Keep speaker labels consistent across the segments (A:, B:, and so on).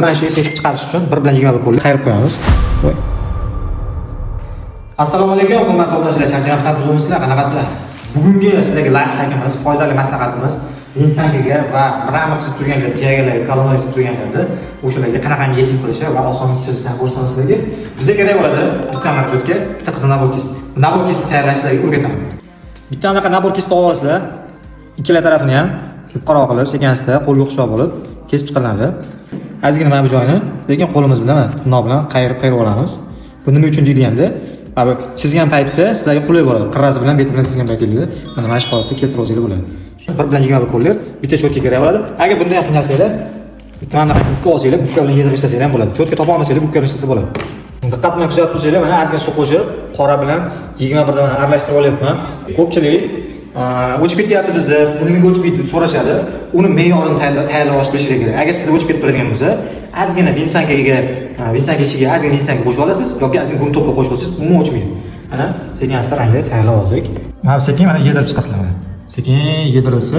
A: Mana shu test chiqarish uchun bir bilan 21 ko'lni qayirib qo'yamiz. Voy. Assalomu alaykum, hurmatli o'quvchilar. Charchayapsizlar, buzilmasizlar, qanaqasizlar? Bugungi sizlarga layf haykimiz, foydali maslahatimiz insangaga va ramq chizib turganlar, tuyagalarga, koloniya chizib turganlarda o'shalarga qanaqangi yechim qilishi va oson chizishni ko'rsataman sizlarga. Bizga kerak bo'ladi bitta marshrutga, bitta qizil nabor kist. Nabor kist tayyorlashlarga o'rgataman. Bitta anaqa nabor kist olib olasizlar. Ikkala tarafini ham qora qilib, sekansda qo'lga o'xshab olib kesib chiqariladi. Ozgina mana bu joyni lekin qo'limiz bilan, tirnoq bilan qayirib olamiz. Bu nima uchun deyilganda, abi chizgan paytda sizlarga qulay bo'ladi. Qirrasi bilan, beti bilan chizgan paytingizda mana mana shu holatda keltirib olsangiz bo'ladi. Bir bilan 21 ko'llar, bitta cho'tka kerak bo'ladi. Agar bundan ham qiynalsanglar, bitta mana gubka olsanglar, gubka bilan yedirib ishlasanglar ham bo'ladi. Cho'tka topa olmasanglar, gubka bilan ishlasa bo'ladi. Diqqat bilan kuzatib tursangiz, mana ozgina suv qo'shib, qora bilan 21 dan aralashtirib olyapman. Ko'pchilik o'chib ketyapti bizda, siz nimaga o'chib ketdi so'rashadi. Uni me'yorini tayyorlab olish kerak. Agar siz o'chib ketib qoladigan bo'lsa, ozgina bensanka ishiga ozgina bensanka qo'shib olasiz yoki ozgina gun to'pga qo'shib olsangiz, umuman o'chmaydi. Mana sekin-asta rangni tayyorlab oldik. Mana sekin mana yedirib chiqasizlar mana. Sekin yedirilsa,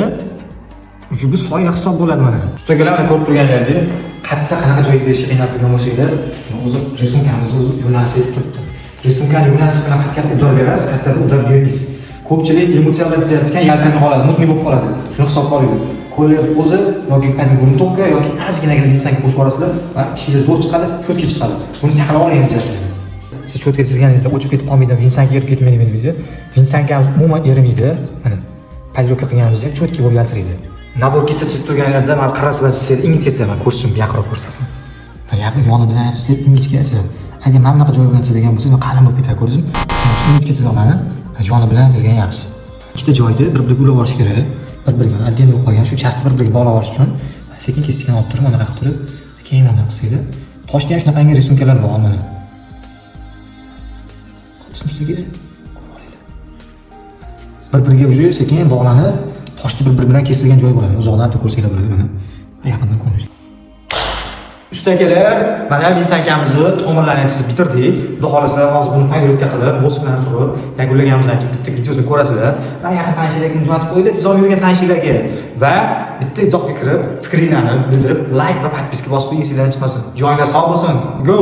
A: shu bir soya hisob bo'ladi mana. Ustagalar mana ko'rib turganlaringiz, qayerda qanaqa joyga berishga qiynalib turgan bo'lsanglar, o'zi resmkamizni o'zi yo'nalishga turibdi. Resmkani yo'nalishi bilan qayerga udar berasiz, qayerda udar bermaysiz. Ko'pchilik emotsional chizayotgan yaltiramay qoladi, mutli bo'lib qoladi. Shuni hisobga oling. Qo'llar o'zi yoki ozgina gun to'pga yoki ozginagina bensanka qo'shib olasizlar va ishingiz zo'r chiqadi, cho'tka chiqadi. Buni saqlab oling jihatdan. Siz cho'tka chizganingizda o'chib ketib qolmaydi, bensanka erib ketmaydi deydi. Bensankamiz umuman erimaydi. Mana pajroka qilganimizda cho'tka bo'lib yaltiraydi. Nabor kesa chizib turganlarda mana qirrasi bilan chizsangiz ingichka mana ko'rishim yaqinroq ko'rsataman. Mana yoni bilan chizsangiz ingichka chizadi. Agar mana bunaqa joy bilan chizadigan bo'lsa, qalin bo'lib ketadi, ko'rdingizmi? Ingichka chiza oladi. Yoni bilan chizgan yaxshi. Ikkita joyni bir-biriga ulab olish kerak. Bir-biriga adden bo'lib qolgan shu chastni bir-biriga bog'lab olish uchun sekin kesgan olib turib, mana qilib turib, keyin mana qilsaydi. Toshda ham shunaqangi rismkalar bor mana. Ustiga bir-biriga uje sekin bog'lanib, toshni bir-biri bilan kesilgan joy bo'ladi. Uzoqdan ko'rsanglar bo'ladi mana. Yaqindan ko'rish. Ustagalar, mana bensankamizni tomirlarini chizib bitirdik. Xudo xolasa hozir buni payrovka qilib, bo'z bilan surib, yakunlaganimizdan keyin bitta videosini ko'rasizlar. Mana yaqin tanishlarga jo'natib qo'ydi, siz olmaydigan tanishlarga va bitta izohga kirib, fikringizni bildirib, like va podpiska bosib qo'ying, sizlardan chiqmasin. Joyingiz sog' bo'lsin. Go!